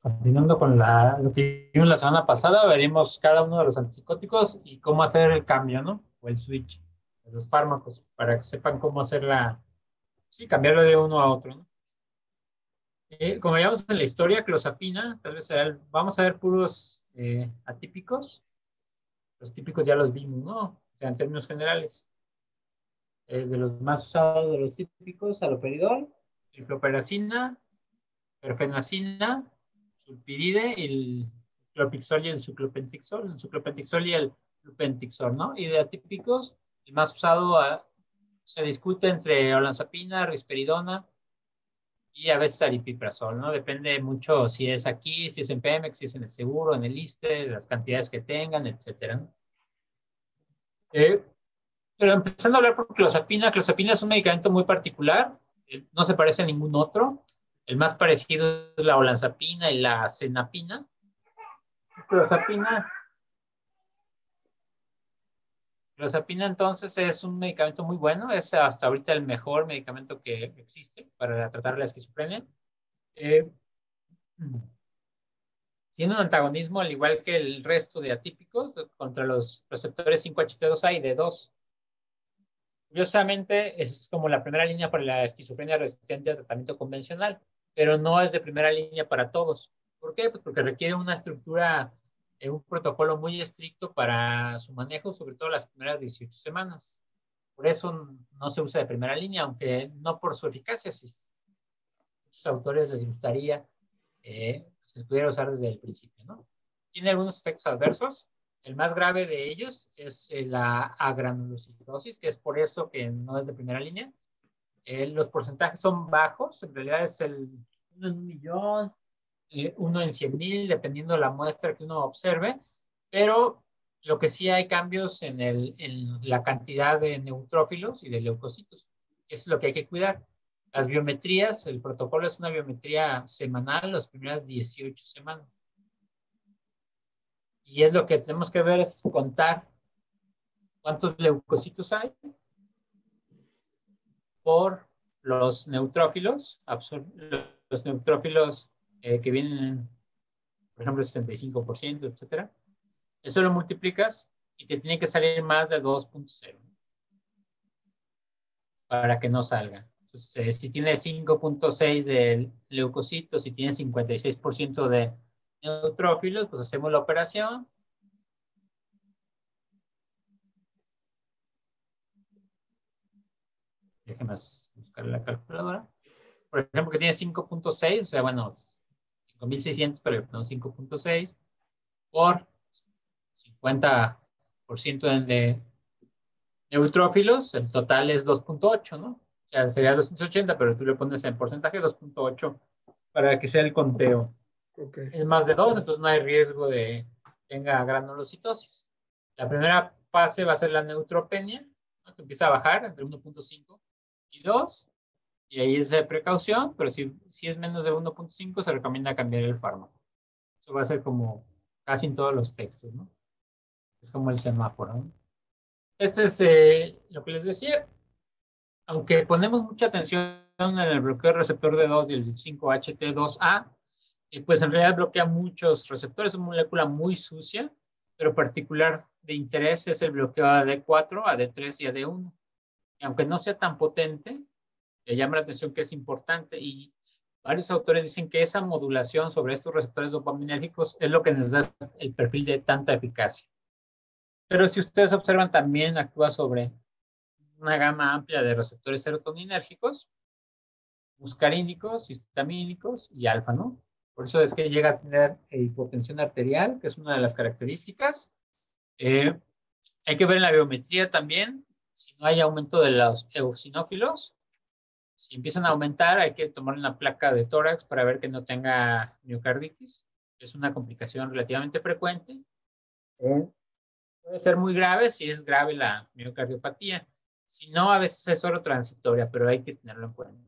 Continuando con lo que vimos la semana pasada, veremos cada uno de los antipsicóticos y cómo hacer el cambio, ¿no? O el switch de los fármacos para que sepan cómo hacer sí, cambiarlo de uno a otro, ¿no? Como veíamos en la historia, clozapina, tal vez vamos a ver puros atípicos. Los típicos ya los vimos, ¿no? O sea, en términos generales. De los más usados de los típicos, haloperidol, trifloperacina, perfenacina, sulpiride y el clopixol y el suclopentixol y el flupentixol, ¿no? Y de atípicos, el más usado se discute entre olanzapina, risperidona y a veces aripiprazol, ¿no? Depende mucho si es aquí, si es en Pemex, si es en el seguro, en el ISSSTE, las cantidades que tengan, etcétera, ¿no? Eh, pero empezando a hablar por clozapina, clozapina es un medicamento muy particular, no se parece a ningún otro. El más parecido es la olanzapina y la cenapina. Clozapina, clozapina entonces es un medicamento muy bueno, es hasta ahorita el mejor medicamento que existe para tratar la esquizofrenia. Eh, Tiene un antagonismo al igual que el resto de atípicos contra los receptores 5-HT2A y D2. Curiosamente, es como la primera línea para la esquizofrenia resistente a tratamiento convencional, pero no es de primera línea para todos. ¿Por qué? Pues porque requiere una estructura, un protocolo muy estricto para su manejo, sobre todo las primeras 18 semanas. Por eso no se usa de primera línea, aunque no por su eficacia. Si muchos autores les gustaría que se pudiera usar desde el principio, ¿no? Tiene algunos efectos adversos. El más grave de ellos es la agranulocitosis, que es por eso que no es de primera línea. Los porcentajes son bajos, en realidad es uno en 1 millón, uno en 100,000, dependiendo de la muestra que uno observe, pero lo que sí hay cambios en la cantidad de neutrófilos y de leucocitos. Eso es lo que hay que cuidar. Las biometrías, el protocolo es una biometría semanal, las primeras 18 semanas. Y es lo que tenemos que ver, es contar cuántos leucocitos hay por los neutrófilos, los neutrófilos que vienen, por ejemplo, 65%, etcétera. Eso lo multiplicas y te tiene que salir más de 2.0 para que no salga. Entonces, si tiene 5.6 de leucocitos, si tiene 56% de neutrófilos, pues hacemos la operación. Déjenme buscar la calculadora. Por ejemplo, que tiene 5.6, o sea, bueno, 5,600, pero no 5.6 por 50% de neutrófilos, el total es 2.8, ¿no? O sea, sería 280, pero tú le pones en porcentaje 2.8 para que sea el conteo. Ok. Es más de 2, entonces no hay riesgo de que tenga granulocitosis. La primera fase va a ser la neutropenia, ¿no? Que empieza a bajar entre 1.5 y 2, y ahí es de precaución, pero si es menos de 1.5 se recomienda cambiar el fármaco. Eso va a ser como casi en todos los textos, ¿no? Es como el semáforo, ¿no? Este es lo que les decía. Aunque ponemos mucha atención en el bloqueo receptor D2 y el 5-HT2A, pues en realidad bloquea muchos receptores, es una molécula muy sucia, pero particular de interés es el bloqueo a D4, a D3 y a D1. Y aunque no sea tan potente, le llama la atención que es importante y varios autores dicen que esa modulación sobre estos receptores dopaminérgicos es lo que nos da el perfil de tanta eficacia. Pero si ustedes observan, también actúa sobre una gama amplia de receptores serotoninérgicos, muscarínicos, histamínicos y alfa, ¿no? Por eso es que llega a tener hipotensión arterial, que es una de las características. Eh, Hay que ver en la biometría también si no hay aumento de los eosinófilos. Si empiezan a aumentar, hay que tomar una placa de tórax para ver que no tenga miocarditis. Es una complicación relativamente frecuente. Puede ser muy grave si es grave la miocardiopatía. Si no, a veces es solo transitoria, pero hay que tenerlo en cuenta,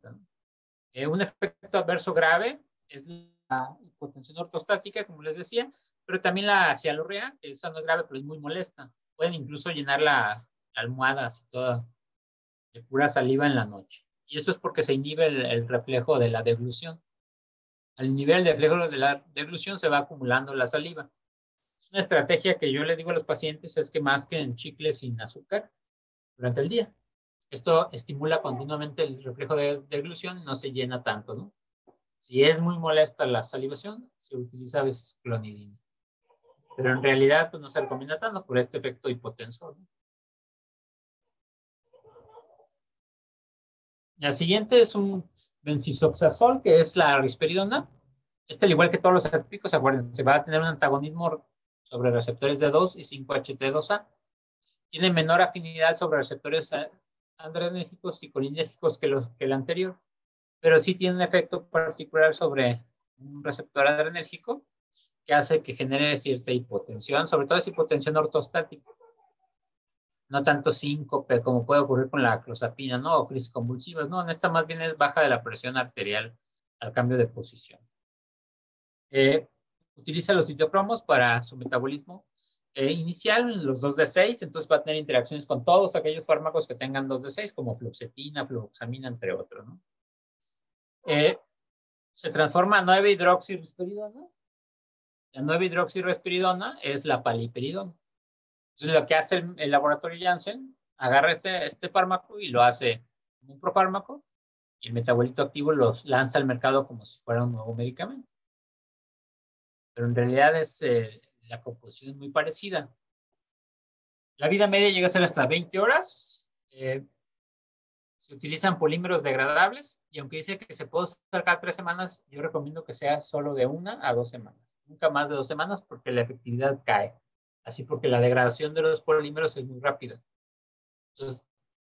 ¿no? Un efecto adverso grave es la hipotensión ortostática, como les decía, pero también la cialorrea, que esa no es grave, pero es muy molesta. Pueden incluso llenar la almohada así toda de pura saliva en la noche. Y esto es porque se inhibe el reflejo de la deglución. al nivel de reflejo de la deglución se va acumulando la saliva. Es una estrategia que yo le digo a los pacientes es que masquen chicles sin azúcar durante el día. Esto estimula continuamente el reflejo de deglución y no se llena tanto, ¿no? Si es muy molesta la salivación, se utiliza a veces clonidina. Pero en realidad pues, no se recomienda tanto por este efecto hipotensor, ¿no? La siguiente es un benzoxazol, que es la risperidona. Al igual que todos los atípicos, acuérdense, va a tener un antagonismo sobre receptores de 2 y 5-HT2A. Tiene menor afinidad sobre receptores adrenérgicos y colinérgicos que el anterior, pero sí tiene un efecto particular sobre un receptor adrenérgico que hace que genere cierta hipotensión, sobre todo es hipotensión ortostática, no tanto síncope como puede ocurrir con la clozapina, ¿no? O crisis convulsivas, ¿no? En esta más bien es baja de la presión arterial al cambio de posición. Utiliza los citocromos para su metabolismo inicial, los 2D6, entonces va a tener interacciones con todos aquellos fármacos que tengan 2D6, como fluoxetina, fluoxamina, entre otros, ¿no? Se transforma a 9-hidroxirrisperidona. La 9-hidroxirrisperidona es la paliperidona. Entonces, lo que hace el laboratorio Janssen, agarra este fármaco y lo hace como un profármaco, y el metabolito activo los lanza al mercado como si fuera un nuevo medicamento. Pero en realidad la composición es muy parecida. La vida media llega a ser hasta 20 horas. Se utilizan polímeros degradables y aunque dice que se puede usar cada 3 semanas, yo recomiendo que sea solo de 1 a 2 semanas. Nunca más de 2 semanas porque la efectividad cae. Así porque la degradación de los polímeros es muy rápida. Entonces,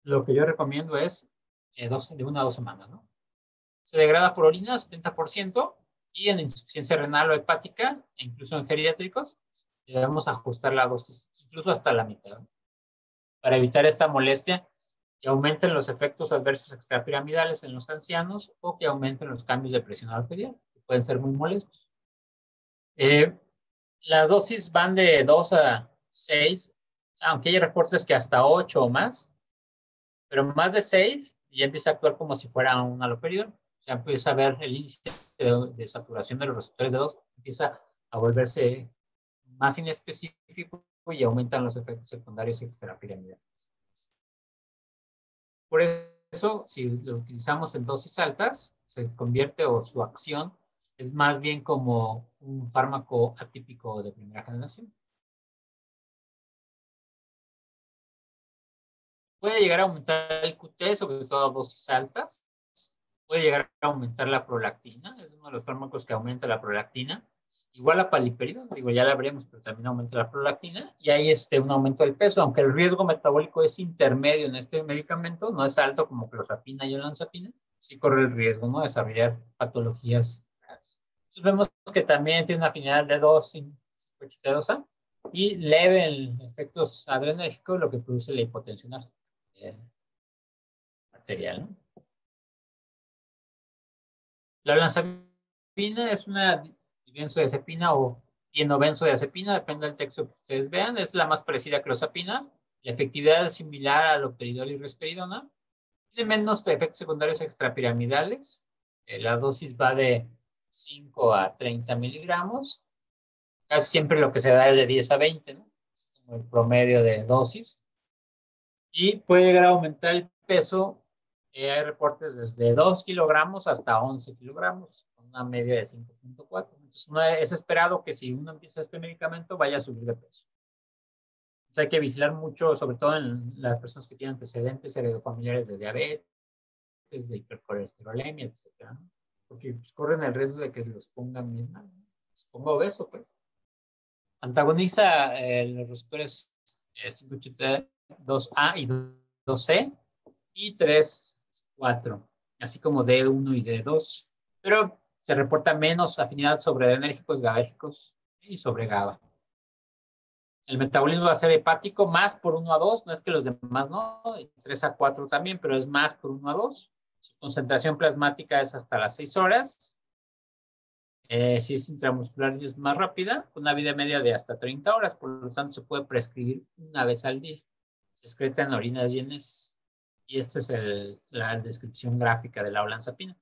lo que yo recomiendo es de 1 a 2 semanas, ¿no? Se degrada por orina 70% y en insuficiencia renal o hepática, e incluso en geriátricos, debemos ajustar la dosis, incluso hasta la mitad, para evitar esta molestia que aumenten los efectos adversos extrapiramidales en los ancianos o que aumenten los cambios de presión arterial, que pueden ser muy molestos. Las dosis van de 2 a 6, aunque hay reportes que hasta 8 o más, pero más de 6 ya empieza a actuar como si fuera un haloperidol. Ya empieza a ver el índice de saturación de los receptores de 2, empieza a volverse más inespecífico y aumentan los efectos secundarios extrapiramidales. Por eso, si lo utilizamos en dosis altas, se convierte o su acción es más bien como un fármaco atípico de primera generación. Puede llegar a aumentar el QT, sobre todo a dosis altas. Puede llegar a aumentar la prolactina, es uno de los fármacos que aumenta la prolactina. Igual la paliperidona, digo, ya la veremos, pero también aumenta la prolactina. Y hay un aumento del peso, aunque el riesgo metabólico es intermedio en este medicamento, no es alto como clozapina y olanzapina, sí corre el riesgo, ¿no?, de desarrollar patologías. Entonces vemos que también tiene una afinidad de 2 sin 5-HT2A y leve en efectos adrenérgicos, lo que produce la hipotensión arterial, ¿no? La olanzapina es una benzodiazepina o tienobenzodiazepina, depende del texto que ustedes vean. Es la más parecida a clozapina. La efectividad es similar a loperidol y risperidona. Tiene menos efectos secundarios extrapiramidales. La dosis va de 5 a 30 miligramos. Casi siempre lo que se da es de 10 a 20, ¿no? Es como el promedio de dosis. Y puede llegar a aumentar el peso. Hay reportes desde 2 kilogramos hasta 11 kilogramos, con una media de 5.4. Entonces, es esperado que si uno empieza este medicamento, vaya a subir de peso. Entonces, hay que vigilar mucho, sobre todo en las personas que tienen antecedentes heredofamiliares de diabetes, de hipercolesterolemia, etcétera, ¿no? Porque pues, corren el riesgo de que los pongan bien mal, ¿no? Se ponga obeso, pues. Antagoniza los receptores 5-HT2A y 2C y 3, 4, así como D1 y D2, pero se reporta menos afinidad sobre adrenérgicos, GABérgicos y sobre GABA. El metabolismo va a ser hepático más por 1 a 2, no es que los demás no, 3 a 4 también, pero es más por 1 a 2. Su concentración plasmática es hasta las 6 horas. Si es intramuscular es más rápida, con una vida media de hasta 30 horas, por lo tanto se puede prescribir una vez al día. Se excreta en orinas y en heces. Y esta es la descripción gráfica de la olanzapina.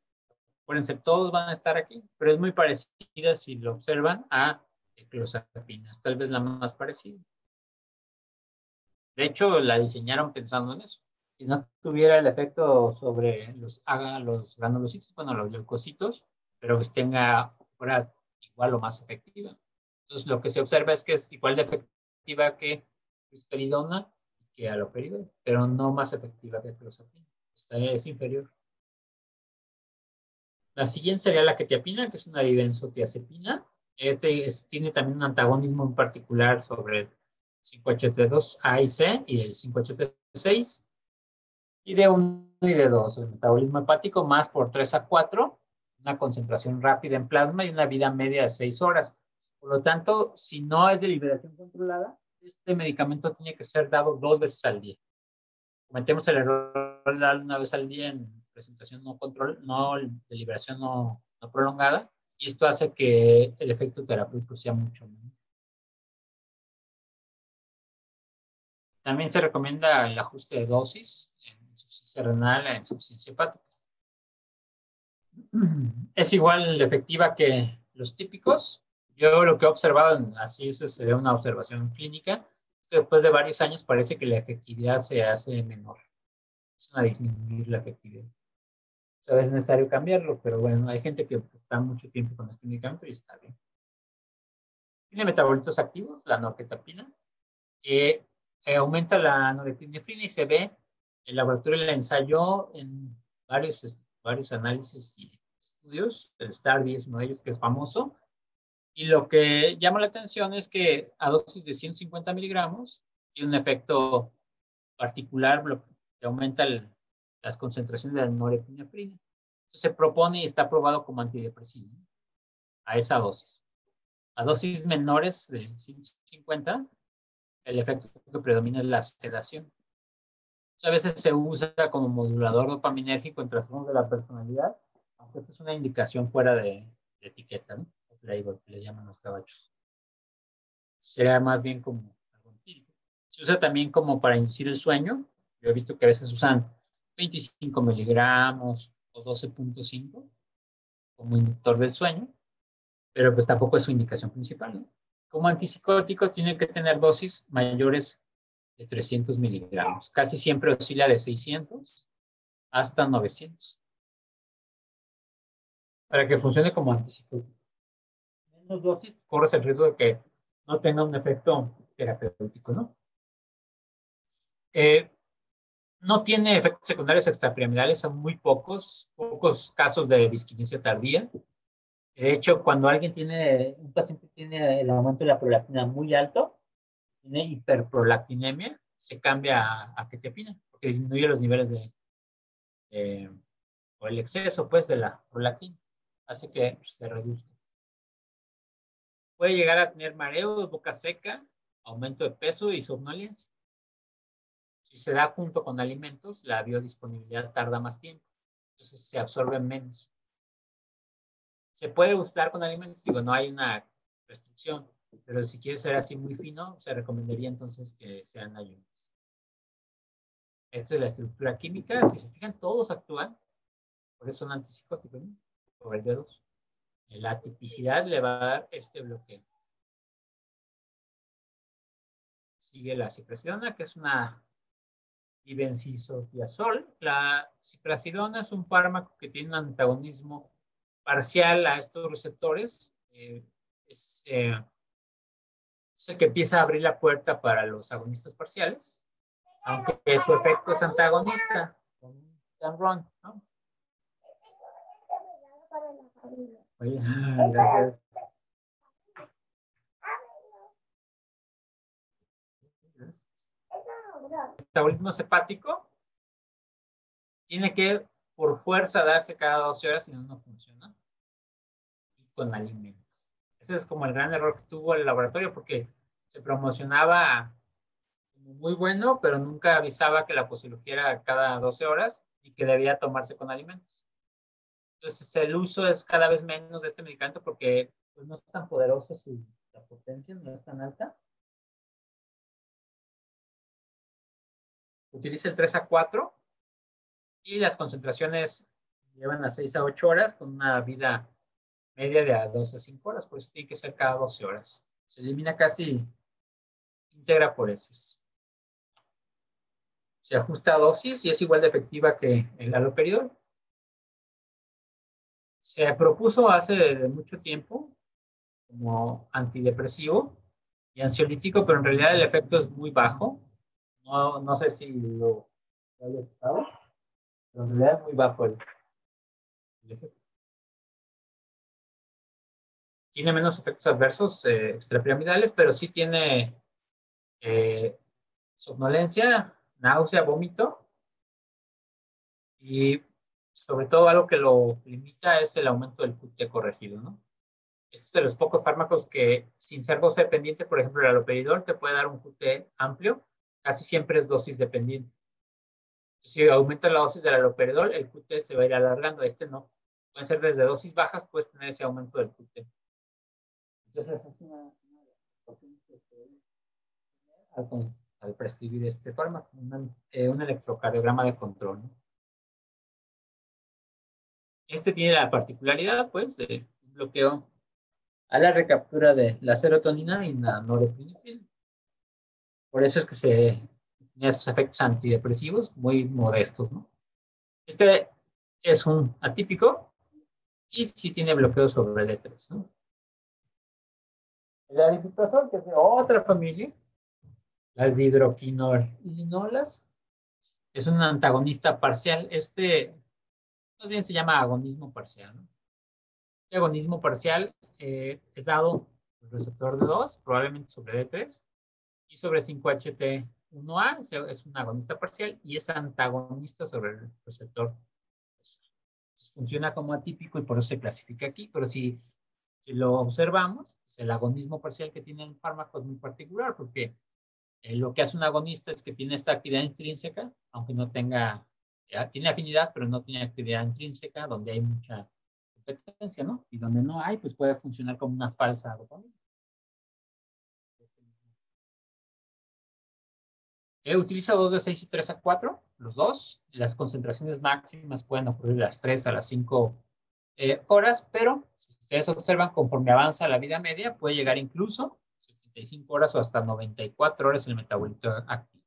Acuérdense, todos van a estar aquí, pero es muy parecida si lo observan a clozapina, tal vez la más parecida. De hecho, la diseñaron pensando en eso. Si no tuviera el efecto sobre los granulocitos, bueno, los leucocitos, pero que fuera igual o más efectiva. Entonces, lo que se observa es que es igual de efectiva que risperidona y que haloperidol, pero no más efectiva que clozapina. Es inferior. La siguiente sería la quetiapina, que es una dibenzotiazepina. Tiene también un antagonismo en particular sobre el 5-HT2A y C y el 5-HT6. Y de 1 y de 2, el metabolismo hepático más por 3 a 4, una concentración rápida en plasma y una vida media de 6 horas. Por lo tanto, si no es de liberación controlada, este medicamento tiene que ser dado 2 veces al día. Cometemos el error de darlo una vez al día en presentación de liberación no prolongada, y esto hace que el efecto terapéutico sea mucho menor. También se recomienda el ajuste de dosis en insuficiencia renal, en insuficiencia hepática. Es igual de efectiva que los típicos. Yo lo que he observado, así eso sería una observación clínica, que después de varios años parece que la efectividad se hace menor. Es a disminuir la efectividad. O sea, es necesario cambiarlo, pero bueno, hay gente que está mucho tiempo con este medicamento y está bien. Tiene metabolitos activos, la norquetapina, que aumenta la norepinefrina y se ve, el laboratorio la ensayó en varios análisis y estudios, el STAR-D es uno de ellos que es famoso, y lo que llama la atención es que a dosis de 150 miligramos tiene un efecto particular que aumenta las concentraciones de la norepinefrina. Entonces se propone y está aprobado como antidepresivo, ¿no? A esa dosis. A dosis menores de 150, el efecto que predomina es la sedación. A veces se usa como modulador dopaminérgico en trastornos de la personalidad, aunque esta es una indicación fuera de etiqueta, ¿no? Label, que le llaman los cabachos. Sería más bien como algo empírico. Se usa también como para inducir el sueño. Yo he visto que a veces usan 25 miligramos o 12.5 como inductor del sueño, pero pues tampoco es su indicación principal, ¿no? Como antipsicótico tiene que tener dosis mayores de 300 miligramos. Casi siempre oscila de 600 hasta 900 para que funcione como antipsicótico. Menos dosis, corres el riesgo de que no tenga un efecto terapéutico, ¿no? No tiene efectos secundarios extrapiramidales, son muy pocos casos de disquinesia tardía. De hecho, cuando un paciente tiene el aumento de la prolactina muy alto, tiene hiperprolactinemia, se cambia a quetiapina, porque disminuye los niveles o el exceso, pues, de la prolactina, hace que se reduzca. Puede llegar a tener mareos, boca seca, aumento de peso y somnolencia. Si se da junto con alimentos, la biodisponibilidad tarda más tiempo, entonces se absorbe menos. Se puede gustar con alimentos, digo, no hay una restricción, pero si quiere ser así muy fino, se recomendaría entonces que sean ayunos. Esta es la estructura química. Si se fijan, todos actúan, por eso son antipsicóticos, ¿no? Sobre el dedos. La atipicidad le va a dar este bloqueo. Sigue la ciprasidona, que es una dibenzotiazol. La ciprasidona es un fármaco que tiene un antagonismo parcial a estos receptores. Es el que empieza a abrir la puerta para los agonistas parciales, aunque su efecto es antagonista, con un run, ¿no? Oye, gracias. El metabolismo hepático tiene que por fuerza darse cada 12 horas, si no, no funciona. Y con alimentos. Ese es como el gran error que tuvo el laboratorio, porque se promocionaba como muy bueno, pero nunca avisaba que la posología era cada 12 horas y que debía tomarse con alimentos. Entonces el uso es cada vez menos de este medicamento porque pues, no es tan poderoso, la potencia no es tan alta. Utiliza el 3 a 4 y las concentraciones llevan a 6 a 8 horas con una vida media de a 2 a 5 horas, por eso tiene que ser cada 12 horas. Se elimina casi íntegra por heces. Se ajusta a dosis y es igual de efectiva que el haloperidol. Se propuso hace mucho tiempo como antidepresivo y ansiolítico, pero en realidad el efecto es muy bajo. No sé si lo he estado, pero en realidad es muy bajo el efecto. Tiene menos efectos adversos extrapiramidales, pero sí tiene somnolencia, náusea, vómito y sobre todo algo que lo limita es el aumento del QT corregido, ¿no? Este es de los pocos fármacos que sin ser dosis dependiente, por ejemplo el haloperidol te puede dar un QT amplio, casi siempre es dosis dependiente. Si aumenta la dosis del haloperidol, el QT se va a ir alargando, este no. Pueden ser desde dosis bajas, puedes tener ese aumento del QT. Entonces es una al prescribir este fármaco, un electrocardiograma de control, ¿no? Este tiene la particularidad, pues, de bloqueo a la recaptura de la serotonina y la norepinefrina. Por eso es que se tiene estos efectos antidepresivos muy modestos, ¿no? Este es un atípico y sí tiene bloqueo sobre D3, ¿no? El aripiprazol, que es de otra familia, las dihidroquinolinolas, es un antagonista parcial. Más bien se llama agonismo parcial, ¿no? Este agonismo parcial es dado por el receptor D2, probablemente sobre D3, y sobre 5-HT1A, es un agonista parcial y es antagonista sobre el receptor. Entonces, funciona como atípico y por eso se clasifica aquí, pero si lo observamos, pues el agonismo parcial que tiene el fármaco es muy particular porque lo que hace un agonista es que tiene esta actividad intrínseca, aunque no tenga, tiene afinidad, pero no tiene actividad intrínseca, donde hay mucha competencia, ¿no? Y donde no hay, pues puede funcionar como una falsa dopamina. Utiliza 2 de 6 y 3 a 4, los dos. Las concentraciones máximas pueden ocurrir de las 3 a las 5 horas, pero si ustedes observan, conforme avanza la vida media, puede llegar incluso 75 horas o hasta 94 horas el metabolito activo.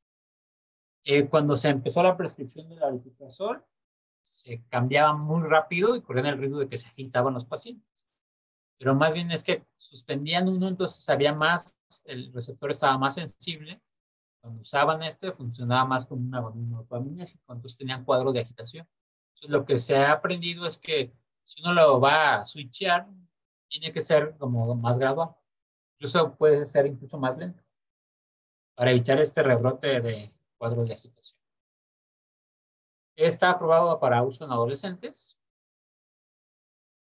Cuando se empezó la prescripción del aripiprazol, se cambiaba muy rápido y corrían el riesgo de que se agitaban los pacientes. Pero más bien es que suspendían uno, entonces había más, el receptor estaba más sensible. Cuando usaban funcionaba más como un agonismo dopaminérgico, entonces tenían cuadros de agitación. Entonces, lo que se ha aprendido es que si uno lo va a switchear, tiene que ser como más gradual. Incluso puede ser incluso más lento para evitar este rebrote de cuadros de agitación. Está aprobado para uso en adolescentes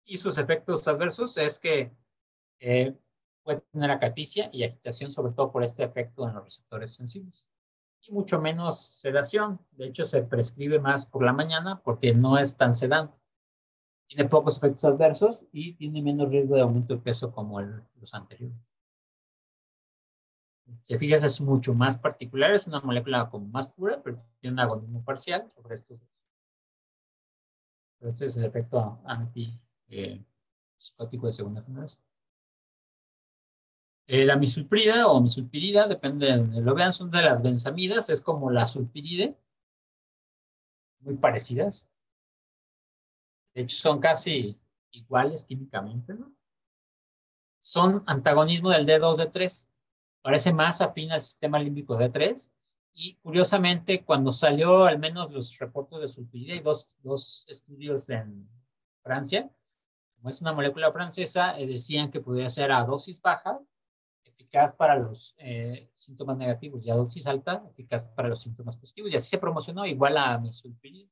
y sus efectos adversos es que eh, puede tener acaticia y agitación, sobre todo por este efecto en los receptores sensibles. Y mucho menos sedación. De hecho, se prescribe más por la mañana porque no es tan sedante. Tiene pocos efectos adversos y tiene menos riesgo de aumento de peso como los anteriores. Si fijas, es mucho más particular, es una molécula como más pura, pero tiene un agonismo parcial sobre estos dos. Pero este es el efecto antipsicótico de segunda generación. La misulprida o misulpirida, depende de donde lo vean, son de las benzamidas, es como la sulpiride, muy parecidas. De hecho, son casi iguales químicamente, ¿no? Son antagonismo del D2, D3. Parece más afín al sistema límbico D3. Y curiosamente, cuando salió al menos los reportes de sulfurida, hay dos estudios en Francia, como es una molécula francesa, decían que podía ser a dosis baja, eficaz para los síntomas negativos, y a dosis alta, eficaz para los síntomas positivos. Y así se promocionó igual a misulpirida.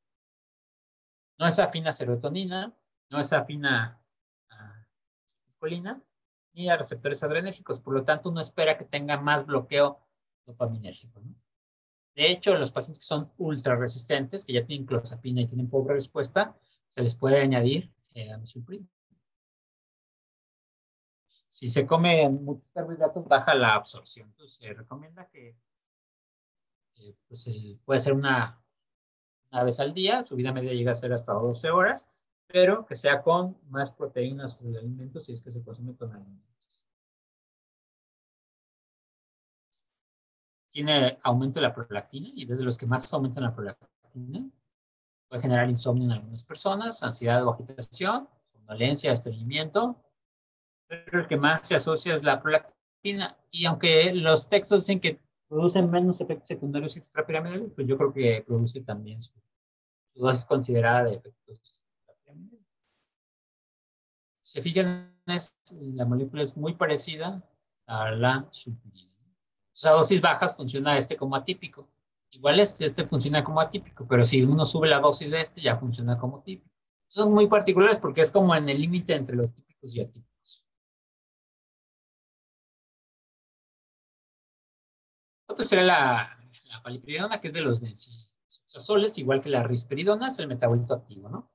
No es afín a serotonina, no es afín a colina ni a receptores adrenérgicos. Por lo tanto, uno espera que tenga más bloqueo dopaminérgico, ¿no? De hecho, los pacientes que son ultra resistentes, que ya tienen clozapina y tienen pobre respuesta, se les puede añadir amisulprida. Si se come muchos carbohidratos, baja la absorción. Entonces, se recomienda que pues, puede ser una una vez al día, su vida media llega a ser hasta 12 horas, pero que sea con más proteínas del alimento si es que se consume con alimentos. Tiene aumento de la prolactina y desde los que más aumentan la prolactina. Puede generar insomnio en algunas personas, ansiedad o agitación, somnolencia, estreñimiento, pero el que más se asocia es la prolactina. Y aunque los textos dicen que producen menos efectos secundarios extrapiramidales, pues yo creo que produce también su dosis considerada de efectos extrapiramidales. Si se fijan, la molécula es muy parecida a la sulfurina. A dosis bajas funciona como atípico. Igual este funciona como atípico, pero si uno sube la dosis de ya funciona como típico. Son muy particulares porque es como en el límite entre los típicos y atípicos. Otra sería la paliperidona, que es de los benzoazoles, igual que la risperidona, es el metabolito activo, ¿no?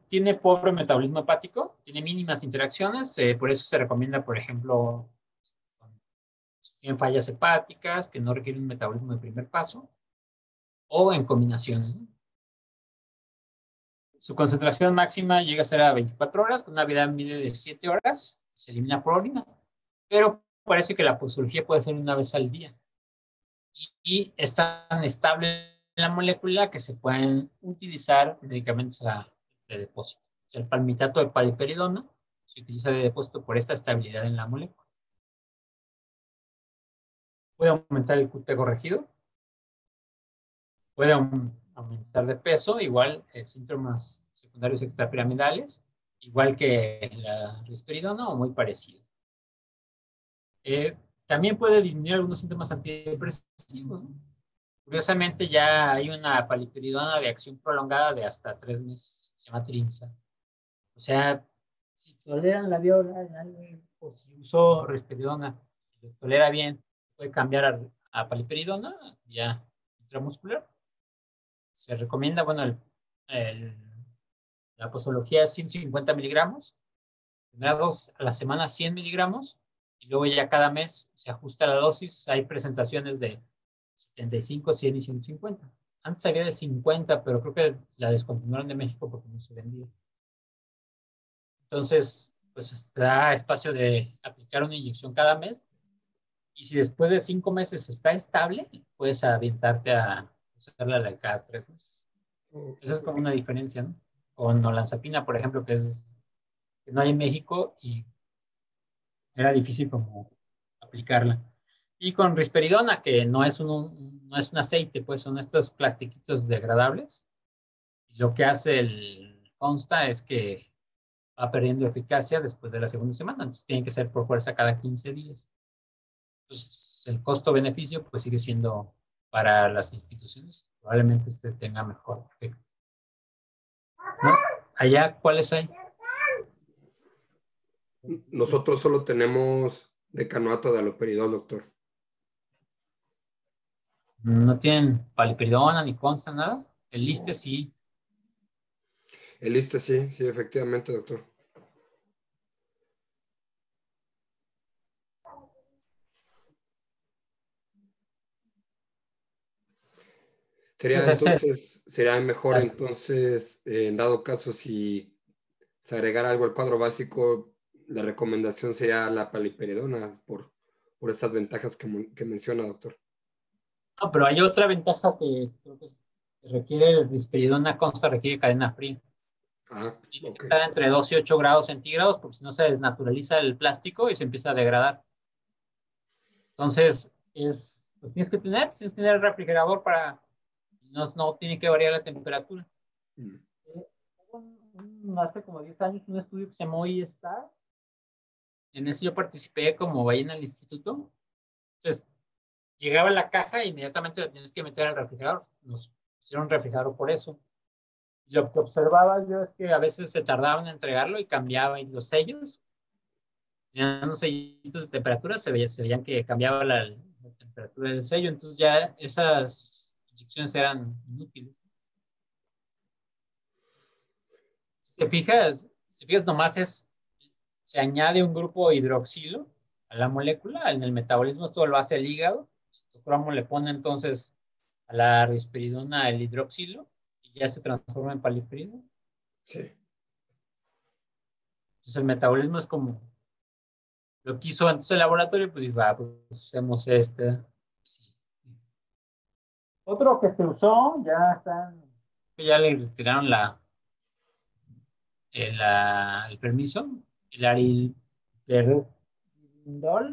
Tiene pobre metabolismo hepático, tiene mínimas interacciones, por eso se recomienda, por ejemplo, si tienen fallas hepáticas, que no requieren un metabolismo de primer paso, o en combinaciones, ¿no? Su concentración máxima llega a ser a 24 horas, con una vida media de 7 horas, se elimina por orina, pero parece que la posología puede ser una vez al día. Y es tan estable en la molécula que se pueden utilizar medicamentos de depósito. El palmitato de paliperidona se utiliza de depósito por esta estabilidad en la molécula. Puede aumentar el QT corregido, puede aumentar de peso, igual síntomas secundarios extrapiramidales, igual que la risperidona o muy parecido. También puede disminuir algunos síntomas antidepresivos, ¿no? Curiosamente, ya hay una paliperidona de acción prolongada de hasta 3 meses, se llama Trinza. O sea, si toleran la vía oral o si usó risperidona, si lo tolera bien, puede cambiar a paliperidona, ya intramuscular. Se recomienda, bueno, la posología es 150 miligramos, dos a la semana 100 miligramos, y luego ya cada mes se ajusta la dosis. Hay presentaciones de 75, 100 y 150. Antes había de 50, pero creo que la descontinuaron de México porque no se vendía. Entonces, pues da espacio de aplicar una inyección cada mes. Y si después de 5 meses está estable, puedes aventarte a usarla de cada 3 meses. Esa es como una diferencia, ¿no? Con olanzapina, por ejemplo, que no hay en México y era difícil como aplicarla. Y con risperidona, que no es no es un aceite, pues son estos plastiquitos degradables. Y lo que hace el consta es que va perdiendo eficacia después de la segunda semana. Entonces tiene que ser por fuerza cada 15 días. Entonces el costo-beneficio pues sigue siendo para las instituciones. Probablemente este tenga mejor efecto, ¿no? Allá, ¿cuáles hay? Nosotros solo tenemos decanoato de haloperidol, doctor. ¿No tienen paliperidona ni consta nada? El liste sí. El liste sí, sí, efectivamente, doctor. Sería mejor entonces, en dado caso, si se agregara algo al cuadro básico, la recomendación sería la paliperidona por estas ventajas que menciona, doctor. No, pero hay otra ventaja que creo que requiere el risperidona consta, requiere cadena fría. Ah, Tiene que ok. estar entre 2 y 8 grados centígrados porque si no se desnaturaliza el plástico y se empieza a degradar. Entonces, lo tienes que tener el refrigerador para, no tiene que variar la temperatura. Hace como 10 años un estudio que se llamó eStar. En ese yo participé como ahí en el instituto. Entonces, llegaba la caja e inmediatamente la tienes que meter al refrigerador. Nos pusieron un refrigerador por eso. Y lo que observaba yo es que a veces se tardaban en entregarlo y cambiaba. Y los sellos, tenían unos sellitos de temperatura, se veían que cambiaba la temperatura del sello. Entonces ya esas inyecciones eran inútiles. Si fijas nomás se añade un grupo hidroxilo a la molécula. En el metabolismo esto lo hace el hígado. El citocromo le pone entonces a la risperidona el hidroxilo y ya se transforma en paliperidona. Sí. Entonces el metabolismo es como lo que hizo antes el laboratorio, pues va, pues usemos este. Sí. Otro que se usó, que ya le retiraron el permiso, el arilperdol,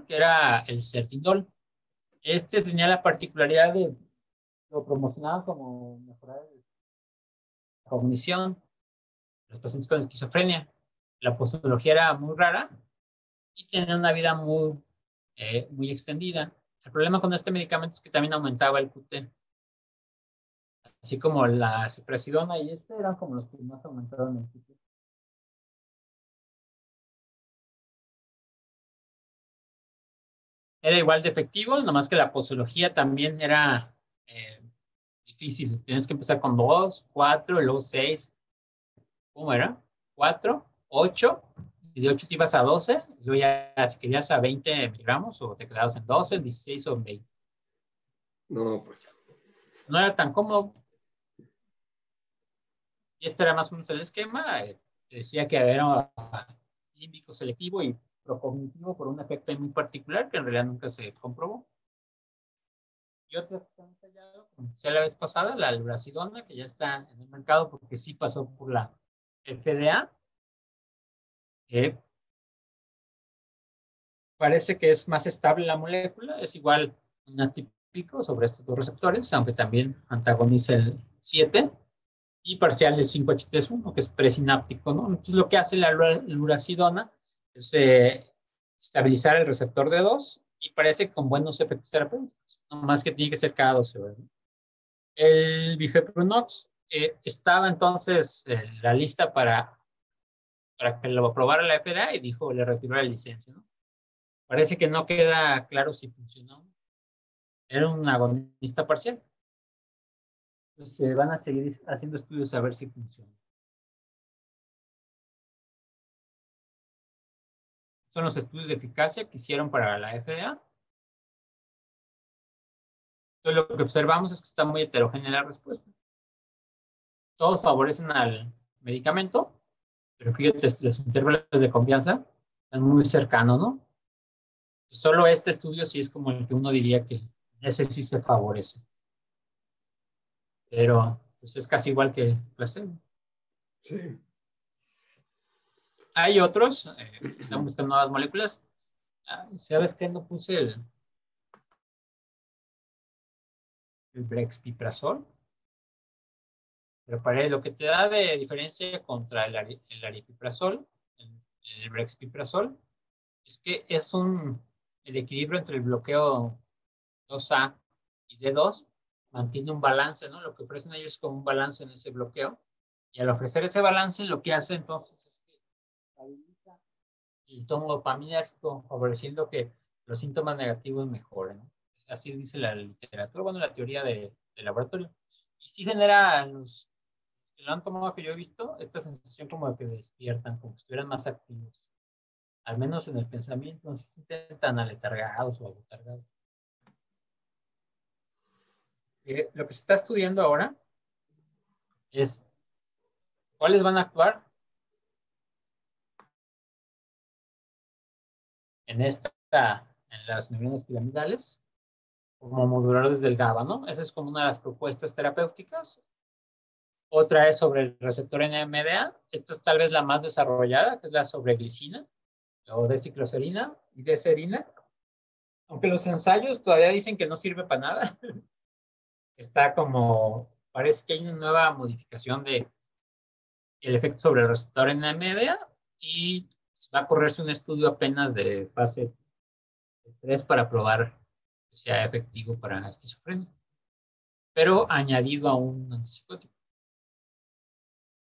que era el Certindol. Este tenía la particularidad de lo promocionado como mejorar la cognición de los pacientes con esquizofrenia. La posturología era muy rara y tenía una vida muy extendida. El problema con este medicamento es que también aumentaba el QT, así como la ciprasidona y este eran como los que más aumentaron el QT. Era igual de efectivo, nomás que la posología también era difícil. Tienes que empezar con 2, 4, y luego 6. ¿Cómo era? 4, 8, y de 8 te ibas a 12, y luego ya si querías a 20 miligramos, o te quedabas en 12, 16 o 20. No, pues. No era tan cómodo. Y este era más o menos el esquema. Decía que era límbico selectivo y procognitivo por un efecto muy particular que en realidad nunca se comprobó. Y otras que se han ensayado, como decía la vez pasada, la lurasidona, que ya está en el mercado porque sí pasó por la FDA. Parece que es más estable la molécula, es igual un atípico sobre estos dos receptores, aunque también antagoniza el 7 y parcial del 5-HT1, que es presináptico, ¿no? Entonces lo que hace la lurasidona es estabilizar el receptor de 2 y parece con buenos efectos terapéuticos, no más que tiene que ser cada 12 horas, ¿no? El bifepronox estaba entonces en la lista para que lo aprobara la FDA y dijo, le retiró la licencia, ¿no? Parece que no queda claro si funcionó. Era un agonista parcial. Entonces se van a seguir haciendo estudios a ver si funciona. Son los estudios de eficacia que hicieron para la FDA. Entonces lo que observamos es que está muy heterogénea la respuesta. Todos favorecen al medicamento, pero fíjate, los intervalos de confianza están muy cercanos, ¿no? Solo este estudio sí es como el que uno diría que ese sí se favorece. Pero pues es casi igual que placebo. Sí. Hay otros, están buscando nuevas moléculas. ¿Sabes qué? No puse el brexpiprazol. Pero para lo que te da de diferencia contra el aripiprazol, el brexpiprazol, es que es el equilibrio entre el bloqueo 2A y D2 mantiene un balance, ¿no? Lo que ofrecen ellos es como un balance en ese bloqueo. Y al ofrecer ese balance, lo que hace entonces es que estabiliza el tono dopaminérgico, favoreciendo que los síntomas negativos mejoren, ¿no? Así dice la literatura, bueno, la teoría de laboratorio. Y sí genera los que lo han tomado que yo he visto, esta sensación como de que despiertan, como que estuvieran más activos, al menos en el pensamiento, no se sienten tan aletargados o abotargados. Lo que se está estudiando ahora es cuáles van a actuar en las neuronas piramidales como moduladores del GABA, ¿no? Esa es como una de las propuestas terapéuticas. Otra es sobre el receptor NMDA. Esta es tal vez la más desarrollada, que es la sobre glicina, o descicloserina y deserina. Aunque los ensayos todavía dicen que no sirve para nada. Está como, parece que hay una nueva modificación de el efecto sobre el receptor NMDA y va a correrse un estudio apenas de fase 3 para probar que sea efectivo para esquizofrenia, pero añadido a un antipsicótico.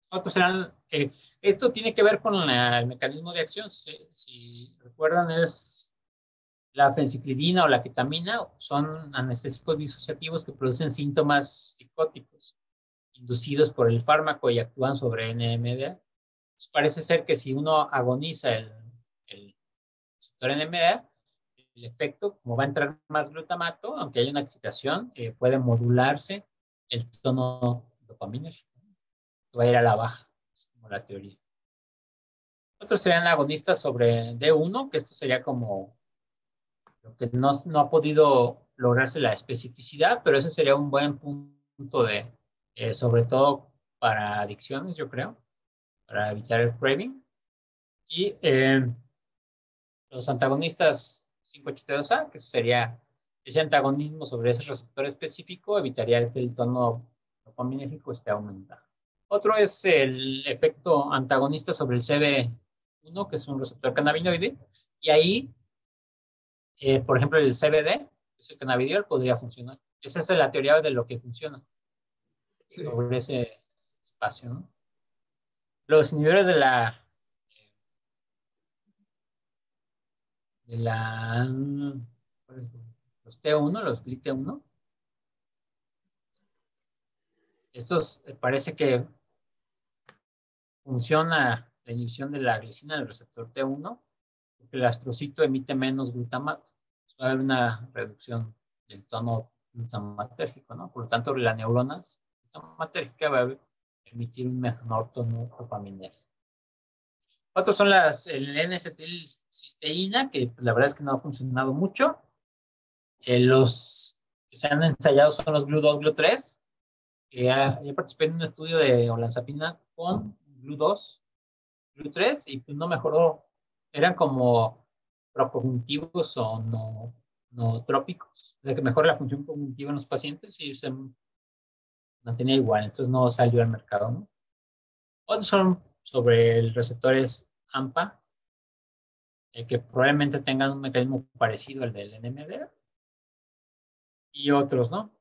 Otros serán, esto tiene que ver con el mecanismo de acción. Si recuerdan, es la fenciclidina o la ketamina, son anestésicos disociativos que producen síntomas psicóticos inducidos por el fármaco y actúan sobre NMDA. Pues parece ser que si uno agoniza el receptor NMDA, el efecto, como va a entrar más glutamato, aunque haya una excitación, puede modularse el tono dopaminérgico. Va a ir a la baja, es como la teoría. Otros serían agonistas sobre D1, que esto sería como lo que no ha podido lograrse la especificidad, pero ese sería un buen punto sobre todo para adicciones, yo creo, para evitar el craving. Y los antagonistas 582A, que sería ese antagonismo sobre ese receptor específico, evitaría que el tono dopaminérgico esté aumentado. Otro es el efecto antagonista sobre el CB1, que es un receptor cannabinoide, y ahí, por ejemplo, el CBD, que es el cannabidiol, podría funcionar. Esa es la teoría de lo que funciona Sí. sobre ese espacio, ¿no? Los inhibidores de la los T1, los GLIT1, estos parece que funciona la inhibición de la glicina del receptor T1, porque el astrocito emite menos glutamato. Va a haber una reducción del tono glutamatérgico, ¿no? Por lo tanto, la neurona glutamatérgica va a emitir un menor tono dopaminérgico. Otros son el N-acetilcisteína, que la verdad es que no ha funcionado mucho. Los que se han ensayado son los GLU-2, GLU-3, que yo participé en un estudio de olanzapina con GLU-2, GLU-3, y pues no mejoró. Eran como procognitivos o no trópicos. O sea, que mejora la función cognitiva en los pacientes y se mantenía igual, entonces no salió al mercado, ¿no? Otros son sobre el receptores AMPA, que probablemente tengan un mecanismo parecido al del NMDA, y otros, ¿no?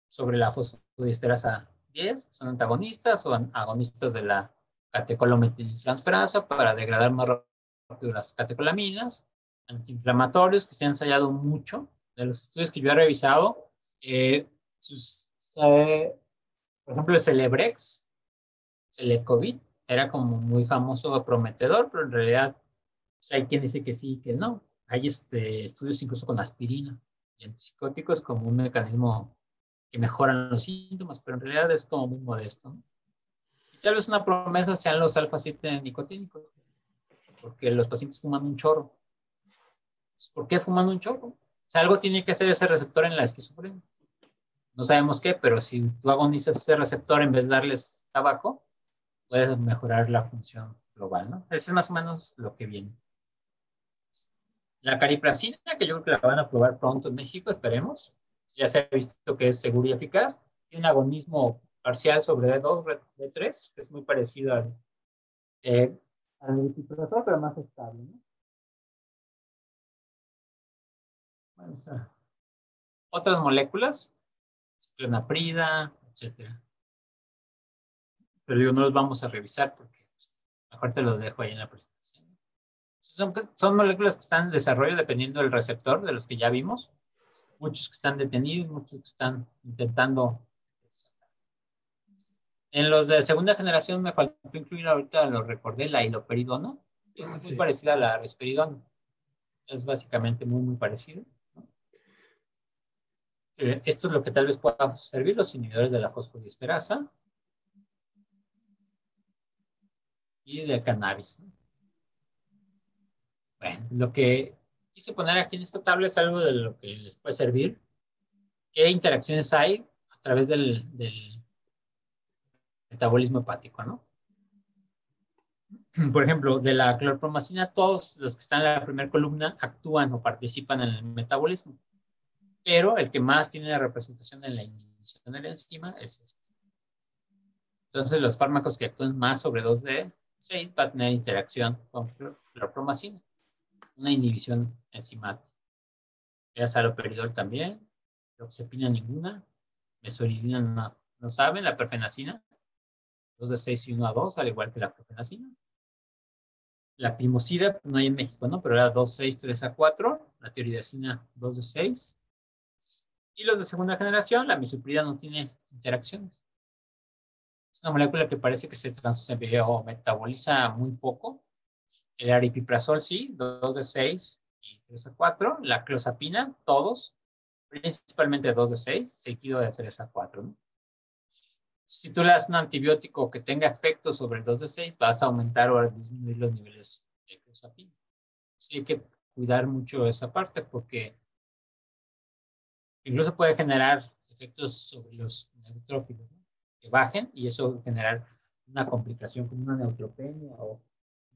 Sobre la fosfodiesterasa 10, son antagonistas o agonistas de la catecolometiltransferasa para degradar más rápido las catecolaminas, antiinflamatorios que se han ensayado mucho. De los estudios que yo he revisado, por ejemplo, el Celebrex, Celecovid, era como muy famoso, prometedor, pero en realidad pues, hay quien dice que sí y que no. Hay estudios incluso con aspirina y antipsicóticos como un mecanismo que mejoran los síntomas, pero en realidad es como muy modesto, ¿no? Y tal vez una promesa sean los alfa-7 nicotínicos, porque los pacientes fuman un chorro. ¿Por qué fuman un chorro? O sea, algo tiene que hacer ese receptor en la esquizofrenia. No sabemos qué, pero si tú agonizas ese receptor en vez de darles tabaco, puedes mejorar la función global, ¿no? Eso es más o menos lo que viene. La cariprazina, que yo creo que la van a probar pronto en México, esperemos. Ya se ha visto que es seguro y eficaz. Tiene un agonismo parcial sobre D2, D3, que es muy parecido al multiprofesor, pero más estable, ¿no? Bueno, otras moléculas, clonaprida, etcétera. Pero digo, no los vamos a revisar porque pues, mejor te los dejo ahí en la presentación. Son moléculas que están en desarrollo dependiendo del receptor, de los que ya vimos. Muchos que están detenidos, muchos que están intentando. En los de segunda generación me faltó incluir, ahorita lo recordé, la iloperidona. Es muy Sí. parecida a la risperidona. Es básicamente muy, muy parecido, ¿no? Esto es lo que tal vez pueda servir, los inhibidores de la fosfodiesterasa y del cannabis, ¿no? Bueno, lo que quise poner aquí en esta tabla es algo de lo que les puede servir. ¿Qué interacciones hay a través del metabolismo hepático, ¿no? Por ejemplo, de la clorpromacina, todos los que están en la primera columna actúan o participan en el metabolismo, pero el que más tiene representación en la inhibición de la enzima es este. Entonces, los fármacos que actúan más sobre 2D6 van a tener interacción con clorpromacina, una inhibición enzimática. Ya saloperidol también, loxepina ninguna, mesoridina no saben, la perfenacina, 2D6 y 1A2, al igual que la perfenacina. La pimosida, no hay en México, ¿no? Pero era 2,6, 3A4, la tiroidecina 2D6. Y los de segunda generación, la misoprida no tiene interacciones. Es una molécula que parece que se metaboliza muy poco El aripiprazol, sí, 2 de 6 y 3 a 4. La clozapina, todos, principalmente 2 de 6, seguido de 3 a 4, ¿no? Si tú le das un antibiótico que tenga efecto sobre el 2 de 6, vas a aumentar o a disminuir los niveles de clozapina. Sí, hay que cuidar mucho esa parte porque incluso puede generar efectos sobre los neutrófilos, ¿no? Que bajen y eso generar una complicación como una neutropenia o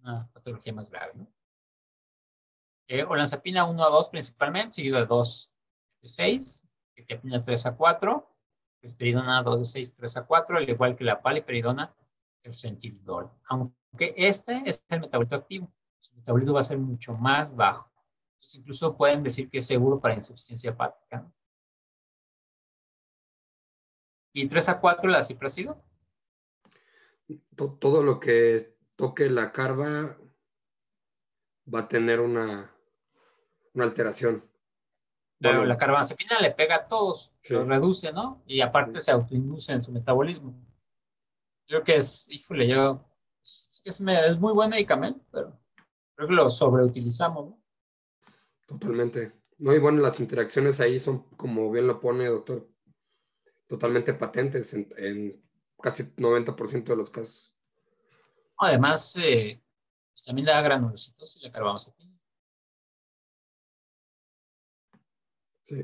una patología más grave, ¿no? Olanzapina 1 a 2 principalmente, seguido de 2 de 6, quetiapina 3 a 4, risperidona 2 de 6, 3 a 4, al igual que la paliperidona, el centidol. Aunque este es el metabolito activo, su metabolismo va a ser mucho más bajo. Entonces, incluso pueden decir que es seguro para insuficiencia hepática, ¿no? Y 3 a 4 la ciprasido. Todo lo que toque la carba va a tener una alteración. Claro, Bueno, la carbamazepina le pega a todos, los sí, reduce, ¿no? Y aparte sí, se autoinduce en su metabolismo. Creo que es, híjole, es muy buen medicamento, pero creo que lo sobreutilizamos, ¿no? totalmente. No, y bueno, las interacciones ahí son, como bien lo pone, doctor, totalmente patentes en casi 90% de los casos. Además, pues también da granulocitos y la carbamazepina. Sí.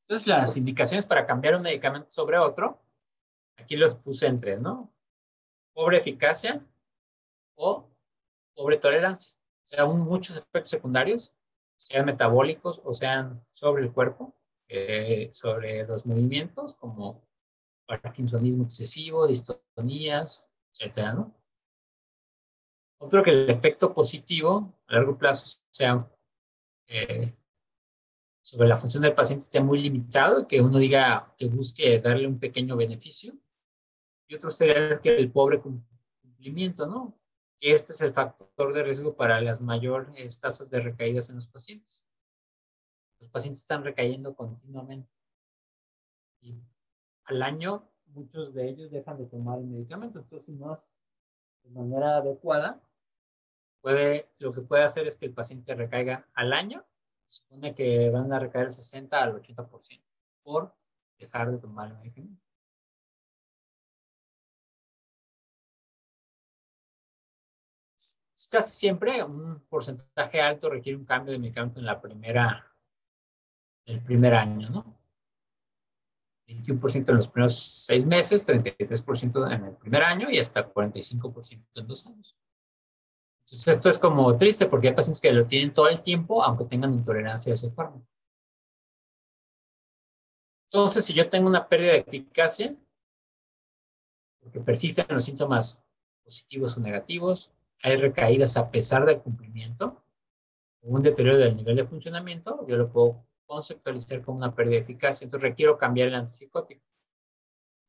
Entonces, las indicaciones para cambiar un medicamento sobre otro, aquí los puse en tres, ¿no? Pobre eficacia o pobre tolerancia. O sea, muchos efectos secundarios, sean metabólicos o sean sobre el cuerpo, sobre los movimientos, como parkinsonismo excesivo, distonías, etcétera, ¿no? Otro que el efecto positivo a largo plazo sea eh, sobre la función del paciente esté muy limitado y que uno diga que busque darle un pequeño beneficio. Y otro sería que el pobre cumplimiento, ¿no? Que este es el factor de riesgo para las mayores tasas de recaídas en los pacientes. Los pacientes están recayendo continuamente y al año muchos de ellos dejan de tomar el medicamento. Entonces, si no es de manera adecuada, lo que puede hacer es que el paciente recaiga al año. Se supone que van a recaer el 60 al 80% por dejar de tomar el medicamento. Casi siempre un porcentaje alto requiere un cambio de medicamento en el primer año, ¿no? 21% en los primeros 6 meses, 33% en el primer año y hasta 45% en 2 años. Entonces, esto es como triste porque hay pacientes que lo tienen todo el tiempo, aunque tengan intolerancia a ese fármaco. Entonces, si yo tengo una pérdida de eficacia, porque persisten los síntomas positivos o negativos, hay recaídas a pesar del cumplimiento, o un deterioro del nivel de funcionamiento, yo lo puedo conceptualizar como una pérdida de eficacia. Entonces, requiero cambiar el antipsicótico.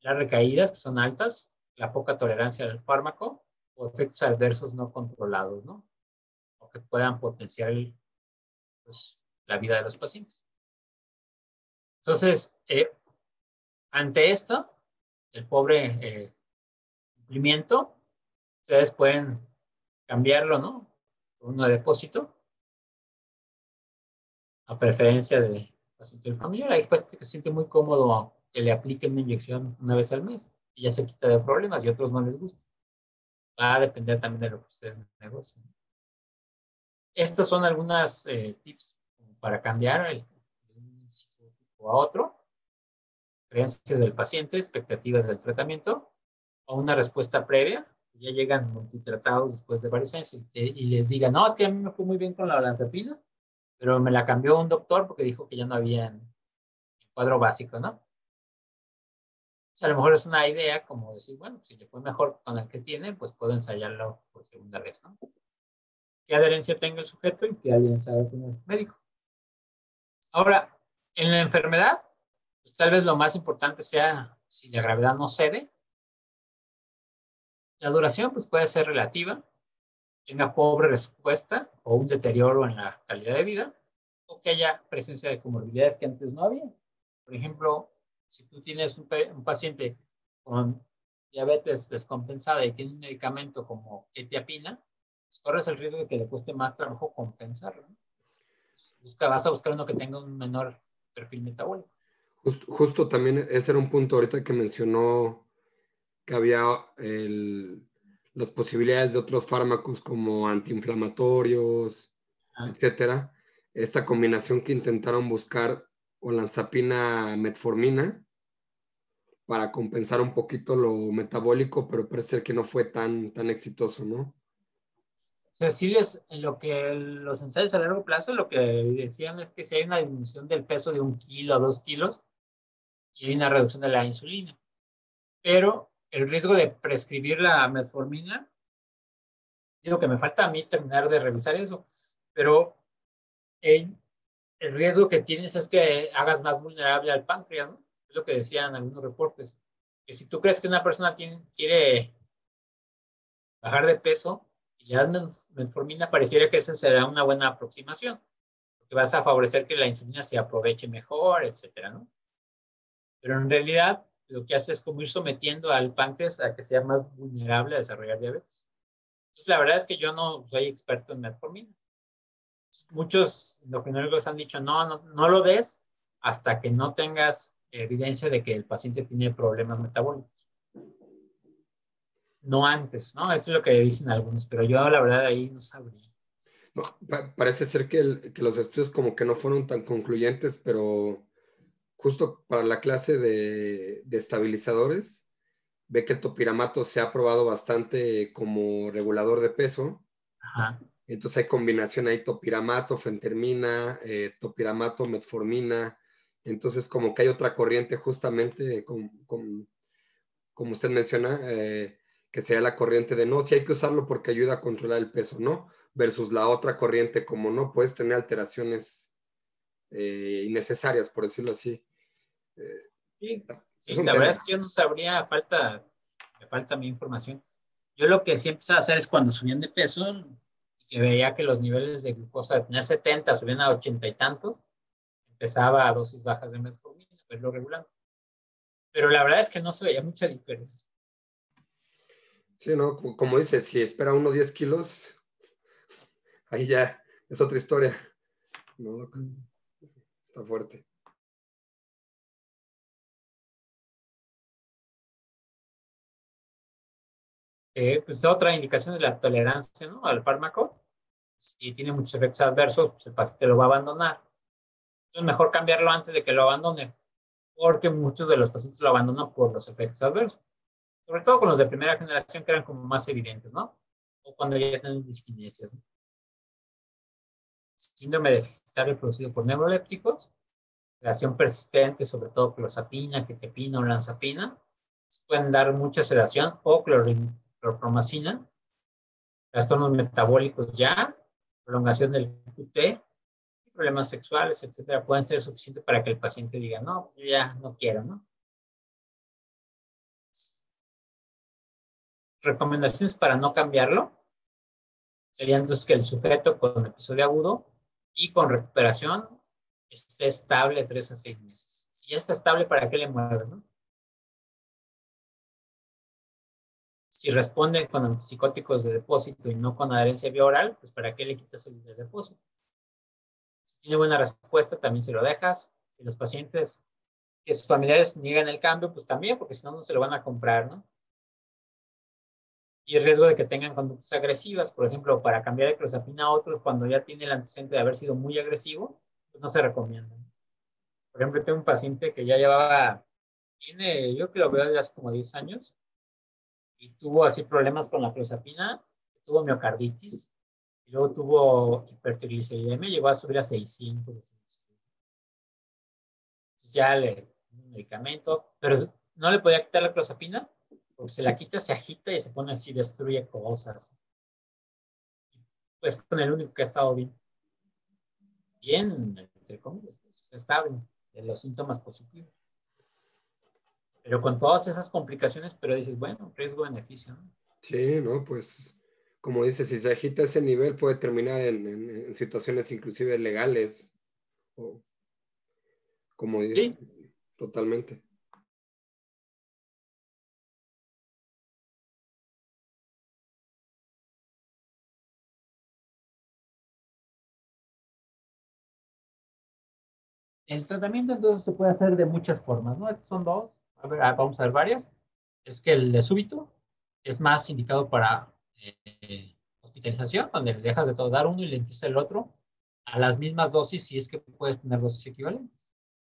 Las recaídas, que son altas, la poca tolerancia al fármaco o efectos adversos no controlados, ¿no? O que puedan potenciar pues, la vida de los pacientes. Entonces, ante esto, el pobre cumplimiento, ustedes pueden cambiarlo, ¿no? Por uno de depósito, a preferencia del paciente del familiar. Hay pacientes que se siente muy cómodo que le apliquen una inyección una vez al mes y ya se quita de problemas y a otros no les gusta. Va a depender también de lo que ustedes negocien. Estas son algunas tips para cambiar de un psicótico a otro, creencias del paciente, expectativas del tratamiento o una respuesta previa. Ya llegan multitratados después de varios años y les digan, no, es que a mí me fue muy bien con la olanzapina, pero me la cambió un doctor porque dijo que ya no había en cuadro básico, ¿no? O sea, a lo mejor es una idea como decir, bueno, si le fue mejor con el que tiene, pues puedo ensayarlo por segunda vez, ¿no? ¿Qué adherencia tenga el sujeto y qué alianza tenga el médico? Ahora, en la enfermedad, pues tal vez lo más importante sea si la gravedad no cede. La duración pues puede ser relativa, tenga pobre respuesta o un deterioro en la calidad de vida, o que haya presencia de comorbilidades que antes no había. Por ejemplo, si tú tienes un paciente con diabetes descompensada y tiene un medicamento como quetiapina, pues corres el riesgo de que le cueste más trabajo compensarlo, ¿no? Vas a buscar uno que tenga un menor perfil metabólico. Justo también ese era un punto ahorita que mencionó que había las posibilidades de otros fármacos como antiinflamatorios, etcétera. Esta combinación que intentaron buscar olanzapina-metformina para compensar un poquito lo metabólico, pero parece que no fue tan exitoso, ¿no? O sea, sí en lo que los ensayos a largo plazo, lo que decían es que si hay una disminución del peso de 1 kilo a 2 kilos y hay una reducción de la insulina, pero el riesgo de prescribir la metformina, digo que me falta a mí terminar de revisar eso, pero el riesgo que tienes es que hagas más vulnerable al páncreas, ¿no? Es lo que decían algunos reportes, que si tú crees que una persona quiere bajar de peso y le das metformina, pareciera que esa será una buena aproximación, porque vas a favorecer que la insulina se aproveche mejor, etcétera, ¿no? Pero en realidad lo que hace es como ir sometiendo al páncreas a que sea más vulnerable a desarrollar diabetes. Entonces, la verdad es que yo no soy experto en metformina. Muchos endocrinólogos han dicho, no lo des hasta que no tengas evidencia de que el paciente tiene problemas metabólicos. No antes, ¿no? Eso es lo que dicen algunos, pero yo la verdad ahí no sabría. No, parece ser que los estudios como que no fueron tan concluyentes, pero justo para la clase de estabilizadores, ve que el topiramato se ha probado bastante como regulador de peso. Ajá. Entonces hay combinación ahí topiramato, fentermina, topiramato, metformina. Entonces como que hay otra corriente justamente como usted menciona, que sería la corriente de no, si hay que usarlo porque ayuda a controlar el peso, ¿no? Versus la otra corriente como no, puedes tener alteraciones innecesarias, por decirlo así. Eh, Sí, es sí, un la verdad es tema. que yo no sabría, me falta mi información. Yo lo que sí empecé a hacer es cuando subían de peso, y que veía que los niveles de glucosa de tener 70 subían a 80 y tantos, empezaba a dosis bajas de metformina, verlo regulando. Pero la verdad es que no se veía mucha diferencia. Sí, ¿no? Como dice, si espera uno 10 kilos, ahí ya es otra historia. No, está fuerte. Pues otra indicación es la tolerancia, ¿no? Al fármaco. Si tiene muchos efectos adversos, pues el paciente lo va a abandonar. Entonces, mejor cambiarlo antes de que lo abandone, porque muchos de los pacientes lo abandonan por los efectos adversos. Sobre todo con los de primera generación que eran como más evidentes, ¿no? O cuando ya tienen disquinesias, ¿no? Síndrome deficitario producido por neurolépticos, sedación persistente, sobre todo clozapina, quetiapina o olanzapina, pueden dar mucha sedación o clorpromacina, trastornos metabólicos ya, prolongación del QT, problemas sexuales, etcétera, pueden ser suficientes para que el paciente diga, no, yo ya no quiero, ¿no? Recomendaciones para no cambiarlo serían entonces que el sujeto con episodio agudo y con recuperación esté estable 3 a 6 meses. Si ya está estable, ¿para qué le mueves, no? Si responde con antipsicóticos de depósito y no con adherencia vía oral, pues ¿para qué le quitas el de depósito? Si tiene buena respuesta, también se lo dejas. Y los pacientes que sus familiares niegan el cambio, pues también, porque si no, no se lo van a comprar, ¿no? Y el riesgo de que tengan conductas agresivas, por ejemplo, para cambiar de clozapina a otros cuando ya tiene el antecedente de haber sido muy agresivo, pues no se recomienda. Por ejemplo, tengo un paciente que ya yo que lo veo desde hace como 10 años, y tuvo así problemas con la clozapina, tuvo miocarditis, y luego tuvo hipertrigliceridemia, llegó a subir a 600. Ya le un medicamento, pero no le podía quitar la clozapina, porque se la quita, se agita y se pone así, destruye cosas. Pues con el único que ha estado bien, entre comillas, pues, estable, de los síntomas positivos. Pero con todas esas complicaciones, pero dices, bueno, riesgo-beneficio, ¿no? Sí, ¿no? Pues, como dice, si se agita ese nivel puede terminar en situaciones inclusive legales. O como Sí, totalmente. El tratamiento entonces se puede hacer de muchas formas, ¿no? Estos son dos. A ver, vamos a ver varias. Es que el de súbito es más indicado para hospitalización, donde le dejas de todo dar uno y le empieza el otro a las mismas dosis, si es que puedes tener dosis equivalentes.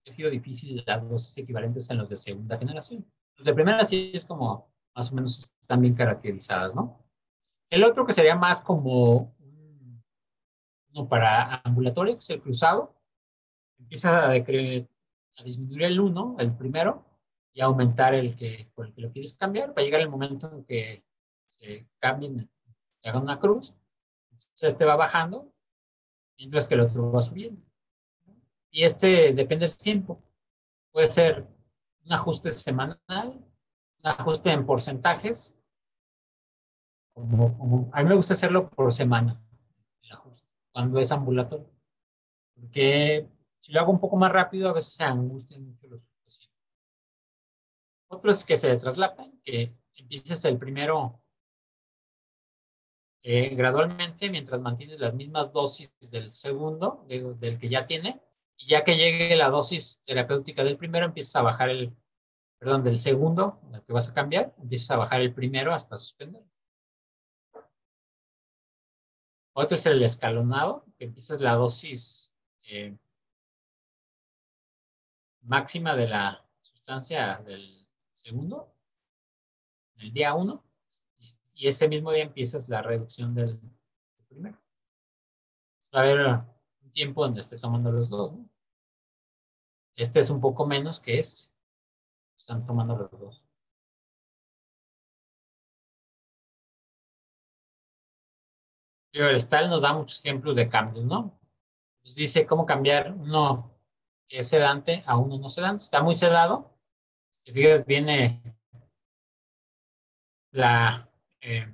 Ha sido difícil las dosis equivalentes en los de segunda generación. Los de primera sí es como más o menos están bien caracterizadas, ¿no? El otro que sería más como uno para ambulatorio, que es el cruzado, empieza a disminuir el uno, el primero, y aumentar el que, por el que lo quieres cambiar, para llegar el momento en que se cambien, que hagan una cruz. Entonces este va bajando, mientras que el otro va subiendo. Y este depende del tiempo. Puede ser un ajuste semanal, un ajuste en porcentajes. A mí me gusta hacerlo por semana, el ajuste, cuando es ambulatorio. Porque si lo hago un poco más rápido, a veces se angustian mucho los pacientes. Otro es que se traslapen, que empieces el primero gradualmente mientras mantienes las mismas dosis del segundo, del que ya tiene, y ya que llegue la dosis terapéutica del primero, empiezas a bajar perdón, del segundo, el que vas a cambiar, empiezas a bajar el primero hasta suspender. Otro es el escalonado, que empiezas la dosis máxima de la sustancia del segundo, el día 1, y ese mismo día empiezas la reducción del primero. Va a haber un tiempo donde esté tomando los dos, ¿no? Este es un poco menos que este. Están tomando los dos. Pero el STAL nos da muchos ejemplos de cambios, ¿no? Pues dice cómo cambiar uno que es sedante a uno no sedante. Está muy sedado. Si te fijas, viene la, eh,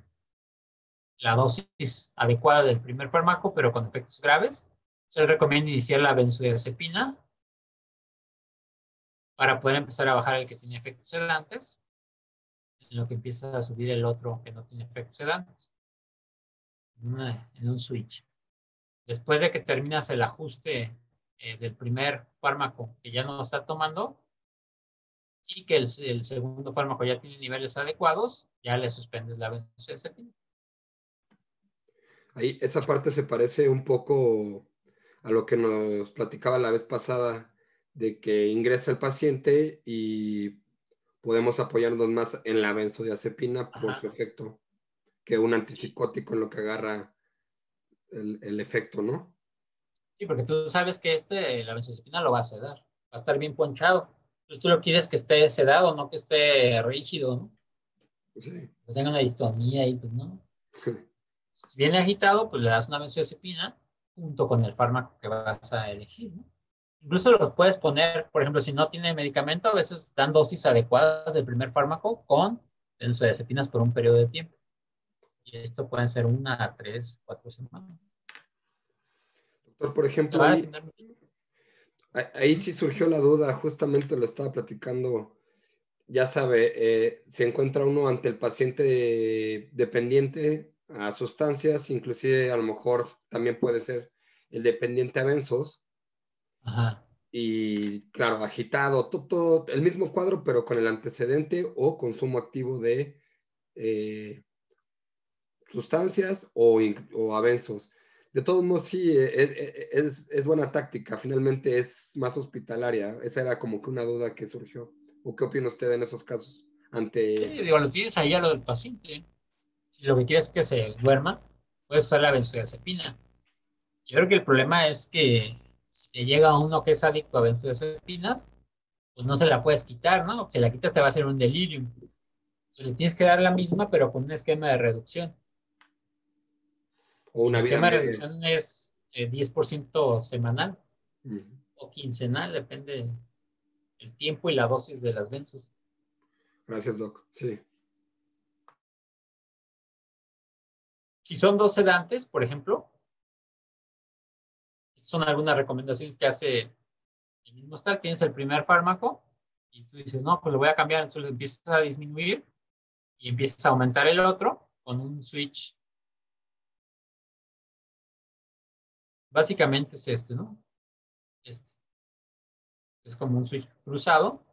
la dosis adecuada del primer fármaco, pero con efectos graves. Se recomienda iniciar la benzodiazepina para poder empezar a bajar el que tiene efectos sedantes, en lo que empieza a subir el otro que no tiene efectos sedantes, en un switch. Después de que terminas el ajuste del primer fármaco que ya no lo está tomando y que el segundo fármaco ya tiene niveles adecuados, ya le suspendes la benzodiazepina. Ahí, esa parte se parece un poco a lo que nos platicaba la vez pasada, de que ingresa el paciente y podemos apoyarnos más en la benzodiazepina por su efecto, que un antipsicótico en lo que agarra el efecto, ¿no? Sí, porque tú sabes que la benzodiazepina lo va a sedar, va a estar bien ponchado. Entonces tú lo quieres que esté sedado, no que esté rígido, ¿no? Sí. Que tenga una distonía y pues no. Si viene agitado, pues le das una benzodiazepina junto con el fármaco que vas a elegir, ¿no? Incluso los puedes poner, por ejemplo, si no tiene medicamento, a veces dan dosis adecuadas del primer fármaco con benzodiazepinas por un periodo de tiempo. Y esto pueden ser 1 a 3, 4 semanas. Doctor, por Te ejemplo, va a ahí, depender mucho. ahí sí surgió la duda, justamente lo estaba platicando, ya sabe, se encuentra uno ante el paciente dependiente a sustancias, inclusive a lo mejor también puede ser el dependiente a benzos, Ajá. y claro, agitado, todo, el mismo cuadro, pero con el antecedente o consumo activo de eh, sustancias o a benzos. De todos modos, sí, es buena táctica, finalmente es más hospitalaria. Esa era como que una duda que surgió. ¿O qué opina usted en esos casos? Sí, Ante, digo, lo tienes ahí a lo del paciente. Si lo que quieres es que se duerma, puedes usar la benzodiazepina. Yo creo que el problema es que si te llega uno que es adicto a benzodiazepinas, pues no se la puedes quitar, ¿no? Si la quitas te va a hacer un delirium. Entonces le tienes que dar la misma, pero con un esquema de reducción. o El una vida esquema de media. reducción es 10% semanal Ujú. o quincenal, depende del tiempo y la dosis de las benzos. Gracias, Doc. Sí. Si son dos sedantes, por ejemplo, son algunas recomendaciones que hace el mismo tal. Tienes el primer fármaco, y tú dices, no, pues lo voy a cambiar, entonces lo empiezas a disminuir y empiezas a aumentar el otro con un switch. Básicamente es este, ¿no? Este. Es como un switch cruzado.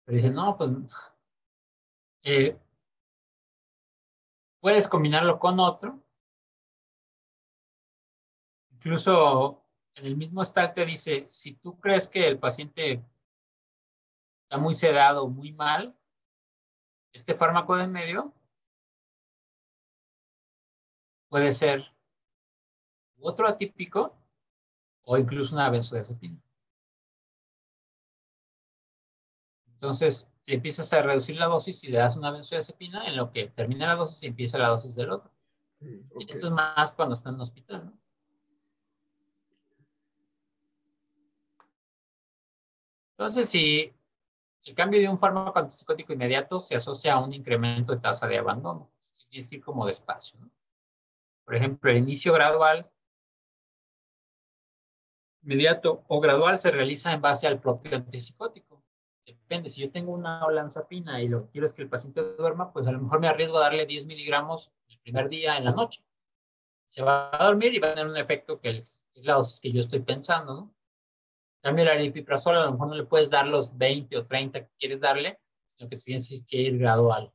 Pero dicen, no, pues eh, puedes combinarlo con otro. Incluso en el mismo start te dice, si tú crees que el paciente está muy sedado, muy mal, este fármaco de en medio puede ser otro atípico o incluso una benzodiazepina. Entonces, empiezas a reducir la dosis y le das una benzodiazepina, en lo que termina la dosis y empieza la dosis del otro. Ok. Esto es más cuando está en el hospital, ¿no? Entonces, si el cambio de un fármaco antipsicótico inmediato se asocia a un incremento de tasa de abandono. Tienes que ir como despacio, ¿no? Por ejemplo, el inicio gradual, inmediato o gradual se realiza en base al propio antipsicótico. Depende, si yo tengo una olanzapina y lo que quiero es que el paciente duerma, pues a lo mejor me arriesgo a darle 10 miligramos el primer día en la noche. Se va a dormir y va a tener un efecto que es la dosis que yo estoy pensando, ¿no? En cambio, el aripiprazol a lo mejor no le puedes dar los 20 o 30 que quieres darle, sino que tienes que ir gradual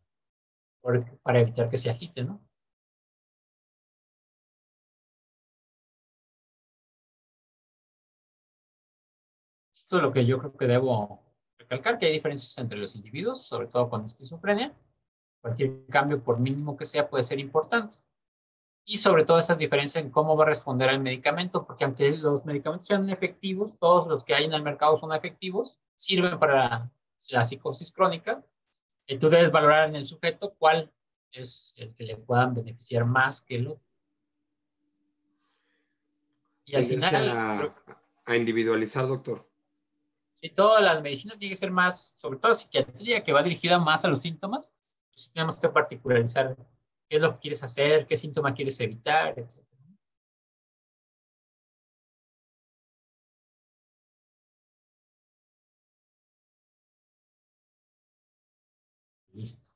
para evitar que se agite, ¿no? Esto es lo que yo creo que debo recalcar, que hay diferencias entre los individuos, sobre todo con esquizofrenia. Cualquier cambio, por mínimo que sea, puede ser importante. Y sobre todo esas diferencias en cómo va a responder al medicamento, porque aunque los medicamentos sean efectivos, todos los que hay en el mercado son efectivos, sirven para la psicosis crónica, y tú debes valorar en el sujeto cuál es el que le puedan beneficiar más que el otro. Y al Tendencia final, a individualizar, doctor. si toda la medicina tiene que ser más, sobre todo psiquiatría, que va dirigida más a los síntomas, pues tenemos que particularizar qué es lo que quieres hacer, qué síntoma quieres evitar, etc. Listo.